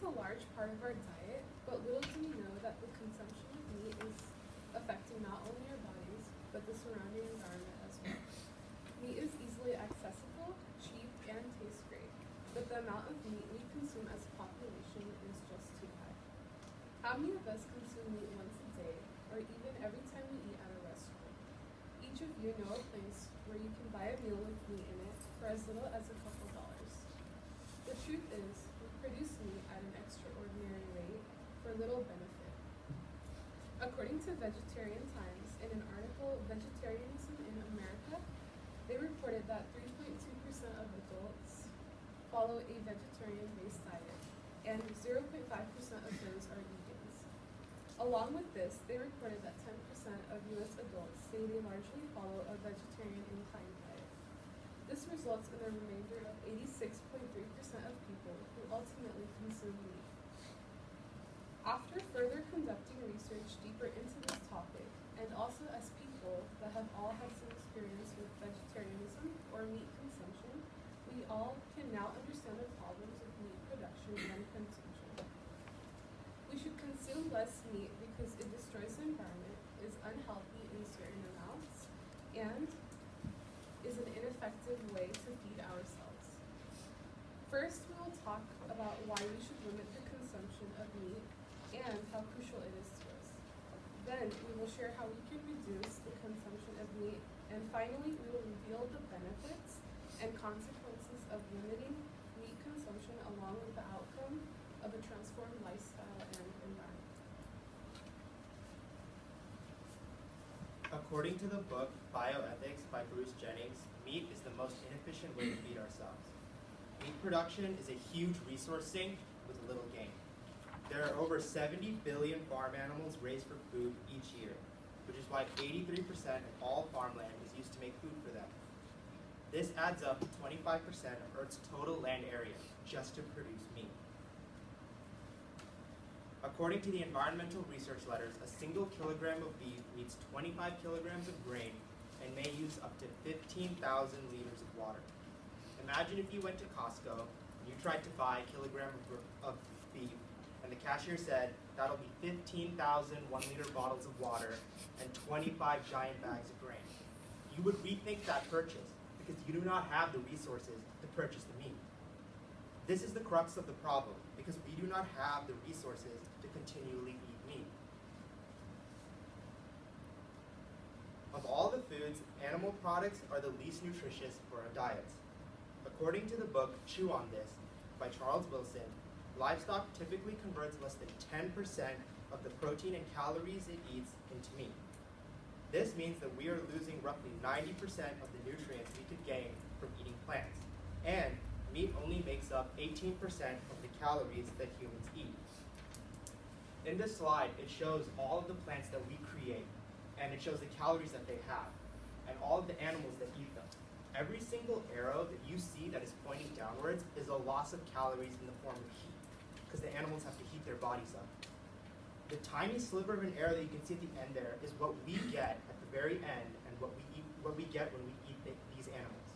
a large part of our diet, but little do we know that the consumption of meat is affecting not only our bodies, but the surrounding environment as well. Meat is easily accessible, cheap, and tastes great, but the amount of meat we consume as a population is just too high. How many of us consume meat once a day, or even every time we eat at a restaurant? Each of you know a place where you can buy a meal with meat in it for as little as a couple dollars. The truth is, we produce meat at an extraordinary rate for little benefit. According to Vegetarian Times, in an article, Vegetarianism in America, they reported that 3.2% of adults follow a vegetarian-based diet, and 0.5% of those are vegans. Along with this, they reported that 10% of U.S. adults say they largely follow a vegetarian-inclined diet. This results in a remainder of 86.3% of people who ultimately consume meat. After further conducting research deeper into this topic, and also as people that have all had some experience with vegetarianism or meat consumption, we all can now understand the problems of meat production and consumption. We should consume less meat because it destroys the environment, is unhealthy in certain amounts, and is an ineffective way to feed ourselves. First, we will talk about why we should limit the consumption of meat and how crucial it is to us. Then, we will share how we can reduce the consumption of meat, and finally, we will reveal the benefits and consequences of limiting meat consumption along with the outcome of a transformed lifestyle and environment. According to the book Bioethics by Bruce Jennings, meat is the most inefficient way to feed ourselves. Meat production is a huge resource sink with little gain. There are over 70 billion farm animals raised for food each year, which is why 83% of all farmland is used to make food for them. This adds up to 25% of Earth's total land area just to produce meat. According to the environmental research letters, a single kilogram of beef needs 25 kilograms of grain and may use up to 15,000 liters of water. Imagine if you went to Costco and you tried to buy a kilogram of beef, and the cashier said, that'll be 15,000 1-liter bottles of water and 25 giant bags of grain. You would rethink that purchase because you do not have the resources to purchase the meat. This is the crux of the problem, because we do not have the resources to continually eat meat. Of all the foods, animal products are the least nutritious for our diets. According to the book Chew on This by Charles Wilson, livestock typically converts less than 10% of the protein and calories it eats into meat. This means that we are losing roughly 90% of the nutrients we could gain from eating plants, and meat only makes up 18% of the calories that humans eat. In this slide, it shows all of the plants that we create, and it shows the calories that they have, and all of the animals that eat them. Every single arrow that you see that is pointing downwards is a loss of calories in the form of heat, because the animals have to heat their bodies up. The tiny sliver of an arrow that you can see at the end there is what we get at the very end, and what we get when we eat these animals.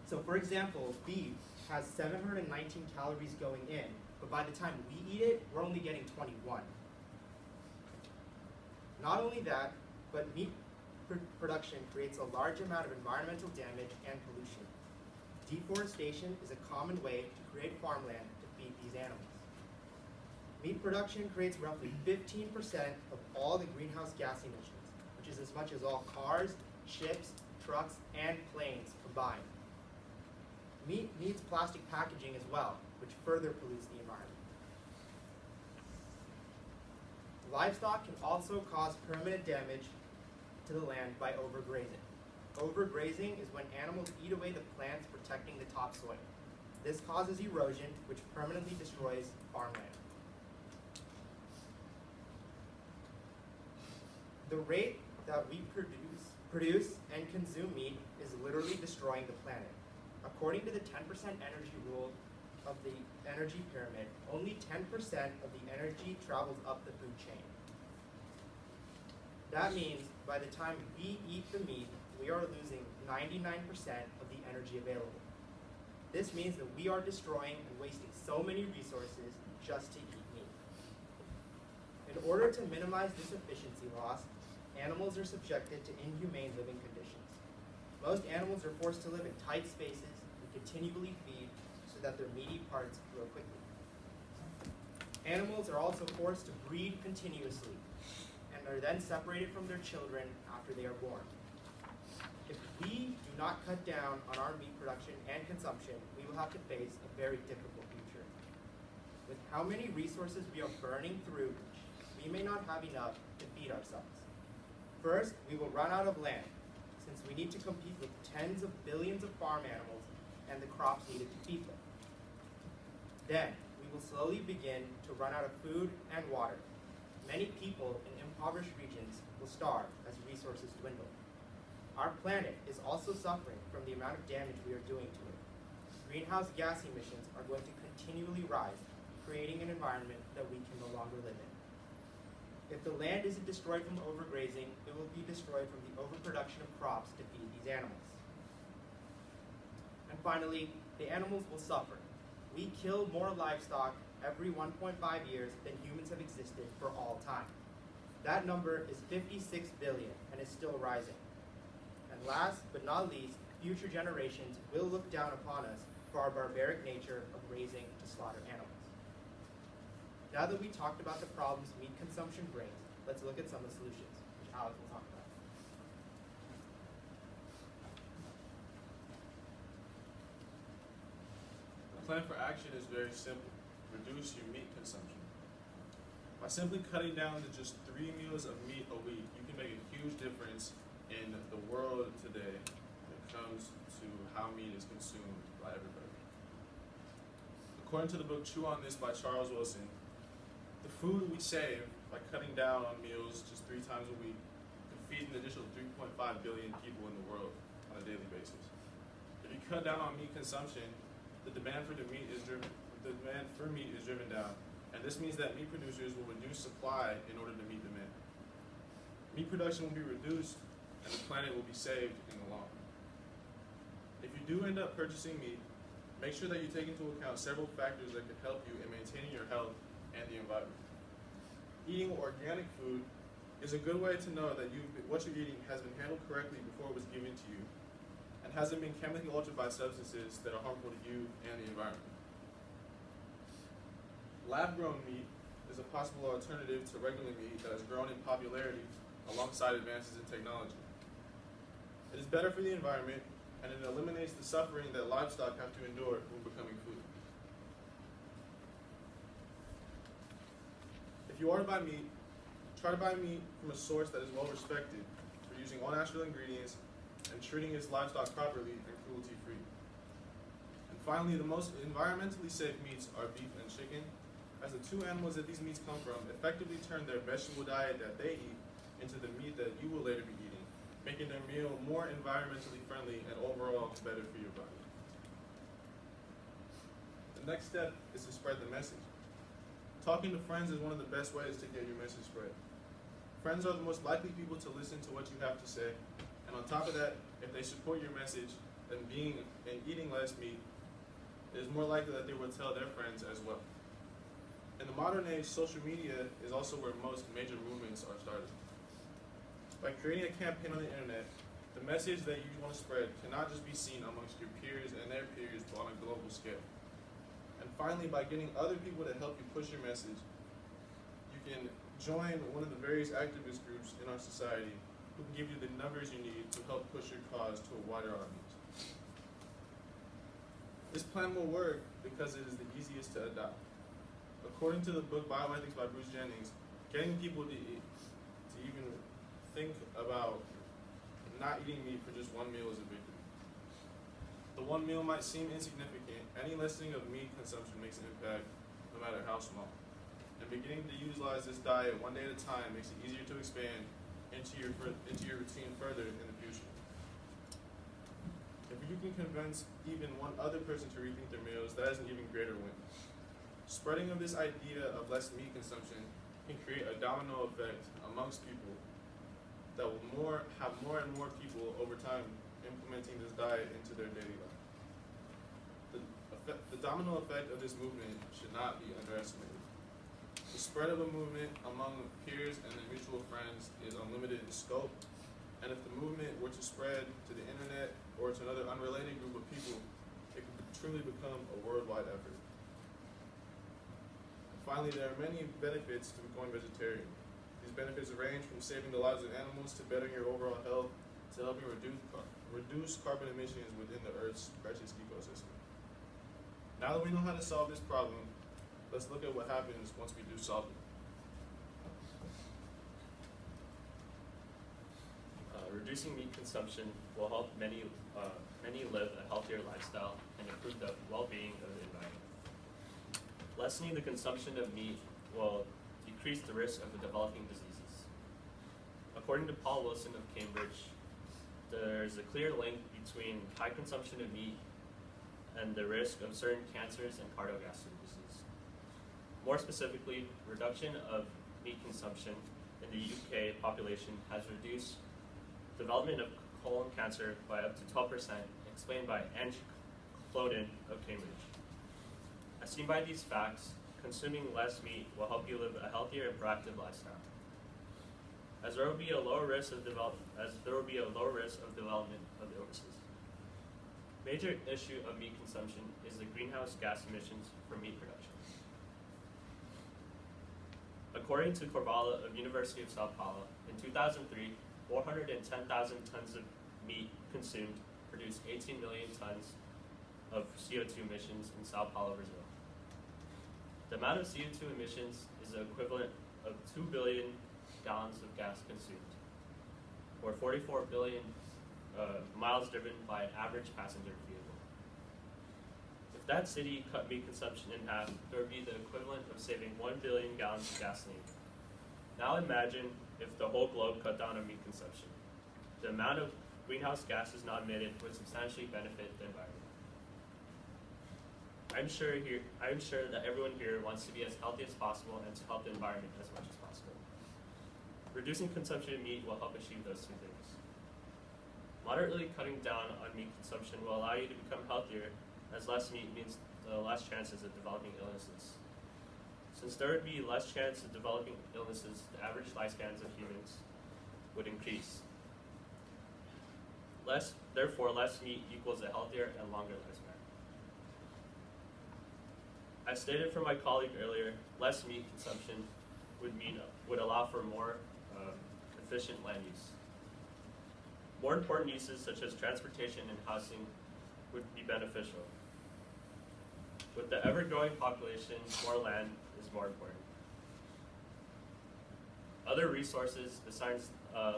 So for example, beef has 719 calories going in, but by the time we eat it, we're only getting 21. Not only that, but meat production creates a large amount of environmental damage and pollution. Deforestation is a common way to create farmland to feed these animals. Meat production creates roughly 15% of all the greenhouse gas emissions, which is as much as all cars, ships, trucks, and planes combined. Meat needs plastic packaging as well, which further pollutes the environment. Livestock can also cause permanent damage to the land by overgrazing. Overgrazing is when animals eat away the plants protecting the topsoil. This causes erosion, which permanently destroys farmland. The rate that we produce and consume meat is literally destroying the planet. According to the 10% energy rule of the energy pyramid, only 10% of the energy travels up the food chain. That means by the time we eat the meat, we are losing 99% of the energy available. This means that we are destroying and wasting so many resources just to eat meat. In order to minimize this efficiency loss, animals are subjected to inhumane living conditions. Most animals are forced to live in tight spaces and continually feed so that their meaty parts grow quickly. Animals are also forced to breed continuously and are then separated from their children after they are born. If we do not cut down on our meat production and consumption, we will have to face a very difficult future. With how many resources we are burning through, we may not have enough to feed ourselves. First, we will run out of land, since we need to compete with tens of billions of farm animals and the crops needed to feed them. Then, we will slowly begin to run out of food and water. Many people in impoverished regions will starve as resources dwindle. Our planet is also suffering from the amount of damage we are doing to it. Greenhouse gas emissions are going to continually rise, creating an environment that we can no longer live in. If the land isn't destroyed from overgrazing, it will be destroyed from the overproduction of crops to feed these animals. And finally, the animals will suffer. We kill more livestock every 1.5 years than humans have existed for all time. That number is 56 billion and is still rising. And last but not least, future generations will look down upon us for our barbaric nature of raising to slaughter animals. Now that we talked about the problems meat consumption brings, let's look at some of the solutions, which Alex will talk about. The plan for action is very simple. Reduce your meat consumption. By simply cutting down to just 3 meals of meat a week, you can make a huge difference in the world today when it comes to how meat is consumed by everybody. According to the book Chew on This by Charles Wilson, the food we save by cutting down on meals just 3 times a week can feed an additional 3.5 billion people in the world on a daily basis. If you cut down on meat consumption, the demand for meat is driven down, and this means that meat producers will reduce supply in order to meet demand. Meat production will be reduced, and the planet will be saved in the long run. If you do end up purchasing meat, make sure that you take into account several factors that can help you in maintaining your health and the environment. Eating organic food is a good way to know that what you're eating has been handled correctly before it was given to you, and hasn't been chemically altered by substances that are harmful to you and the environment. Lab-grown meat is a possible alternative to regular meat that has grown in popularity alongside advances in technology. It is better for the environment, and it eliminates the suffering that livestock have to endure when becoming food. If you are to buy meat, try to buy meat from a source that is well respected for using all natural ingredients and treating its livestock properly and cruelty-free. And finally, the most environmentally safe meats are beef and chicken, as the 2 animals that these meats come from effectively turn their vegetable diet that they eat into the meat that you will later be eating, making their meal more environmentally friendly and overall better for your body. The next step is to spread the message. Talking to friends is one of the best ways to get your message spread. Friends are the most likely people to listen to what you have to say, and on top of that, if they support your message and eating less meat, it is more likely that they will tell their friends as well. In the modern age, social media is also where most major movements are started. By creating a campaign on the internet, the message that you want to spread cannot just be seen amongst your peers and their peers, but on a global scale. And finally, by getting other people to help you push your message, you can join one of the various activist groups in our society who can give you the numbers you need to help push your cause to a wider audience. This plan will work because it is the easiest to adopt. According to the book Bioethics by Bruce Jennings, getting people to even think about not eating meat for just 1 meal is a victory. The 1 meal might seem insignificant. Any lessening of meat consumption makes an impact, no matter how small. And beginning to utilize this diet 1 day at a time makes it easier to expand into your routine further in the future. If you can convince even one other person to rethink their meals, that is an even greater win. Spreading of this idea of less meat consumption can create a domino effect amongst people that will have more and more people over time implementing this diet into their daily life. domino effect of this movement should not be underestimated. The spread of a movement among peers and their mutual friends is unlimited in scope, and if the movement were to spread to the internet or to another unrelated group of people, it could truly become a worldwide effort. Finally, there are many benefits to becoming vegetarian. These benefits range from saving the lives of animals to bettering your overall health to helping reduce carbon emissions within the Earth's precious ecosystem. Now that we know how to solve this problem, let's look at what happens once we do solve it. Reducing meat consumption will help many live a healthier lifestyle and improve the well-being of the environment. Lessening the consumption of meat will decrease the risk of developing diseases. According to Paul Wilson of Cambridge, there's a clear link between high consumption of meat and the risk of certain cancers and cardiovascular disease. More specifically, reduction of meat consumption in the UK population has reduced development of colon cancer by up to 12%, explained by Ange Cloden of Cambridge. As seen by these facts, consuming less meat will help you live a healthier and proactive lifestyle. As there will be a lower risk of development of illnesses. Major issue of meat consumption is the greenhouse gas emissions from meat production. According to Corvala of University of Sao Paulo, in 2003, 410,000 tons of meat consumed produced 18 million tons of CO2 emissions in Sao Paulo, Brazil. The amount of CO2 emissions is the equivalent of 2 billion gallons of gas consumed, or 44 billion miles driven by an average passenger vehicle. If that city cut meat consumption in half, there would be the equivalent of saving 1 billion gallons of gasoline. Now imagine if the whole globe cut down on meat consumption. The amount of greenhouse gases not emitted would substantially benefit the environment. I'm sure that everyone here wants to be as healthy as possible and to help the environment as much as possible. Reducing consumption of meat will help achieve those two things. Moderately cutting down on meat consumption will allow you to become healthier, as less meat means less chances of developing illnesses. Since there would be less chance of developing illnesses, the average lifespans of humans would increase. Therefore, less meat equals a healthier and longer lifespan. As stated from my colleague earlier, less meat consumption would allow for more efficient land use. More important uses such as transportation and housing would be beneficial. With the ever-growing population, more land is more important. Other resources besides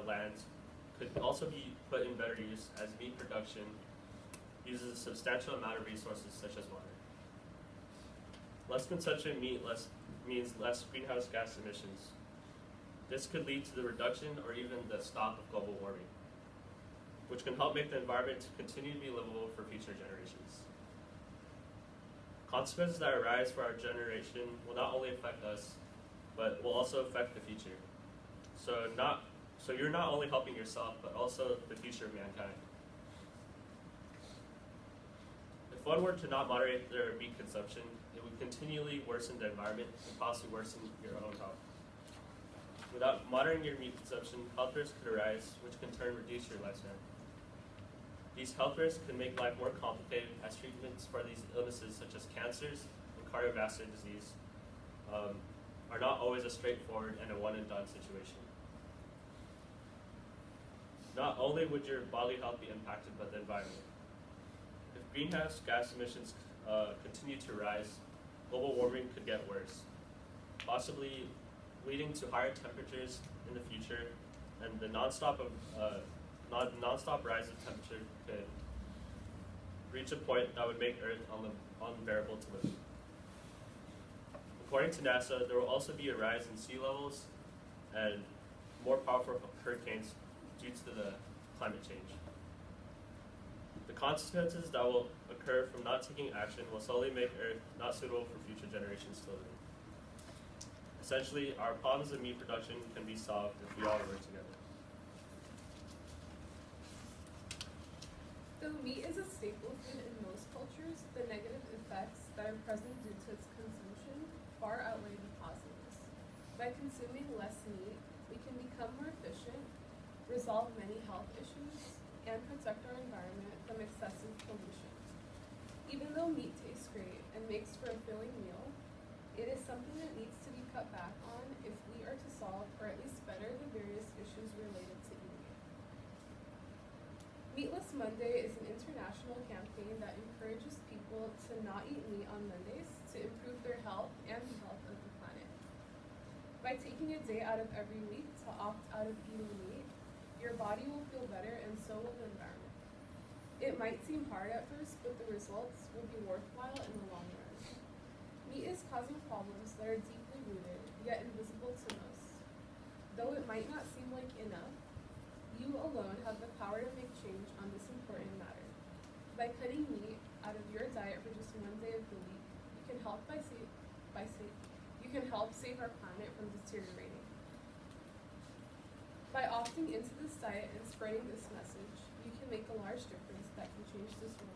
land could also be put in better use, as meat production uses a substantial amount of resources such as water. Less consumption of meat means less greenhouse gas emissions. This could lead to the reduction or even the stop of global warming, which can help make the environment continue to be livable for future generations. Consequences that arise for our generation will not only affect us, but will also affect the future. So you're not only helping yourself, but also the future of mankind. If one were to not moderate their meat consumption, it would continually worsen the environment and possibly worsen your own health. Without moderating your meat consumption, health risks could arise, which can in turn reduce your lifespan. These health risks can make life more complicated, as treatments for these illnesses such as cancers and cardiovascular disease are not always a straightforward and a one-and-done situation. Not only would your bodily health be impacted, but the environment. If greenhouse gas emissions continue to rise, global warming could get worse, possibly leading to higher temperatures in the future, and the non-stop rise of temperature could reach a point that would make Earth unbearable to live. According to NASA, there will also be a rise in sea levels and more powerful hurricanes due to the climate change. The consequences that will occur from not taking action will slowly make Earth not suitable for future generations to live in. Essentially, our problems of meat production can be solved if we all work together. Though meat is a staple food in most cultures, the negative effects that are present due to its consumption far outweigh the positives. By consuming less meat, we can become more efficient, resolve many health issues, and protect our environment from excessive pollution. Even though meat tastes great and makes for a filling meal, it is something that needs to be cut back on if we are to solve or at least better the various issues related to eating it. Meatless Monday is an international campaign that encourages people to not eat meat on Mondays to improve their health and the health of the planet. By taking a day out of every week to opt out of eating meat, your body will feel better and so will the environment. It might seem hard at first, but the results will be worthwhile in the long run. Meat is causing problems that are deeply rooted, yet invisible to most. Though it might not seem like enough, you alone have the power to make change on this important matter. By cutting meat out of your diet for just one day of the week, you can help save our planet from deteriorating. By opting into this diet and spreading this message, you can make a large difference that can change this world.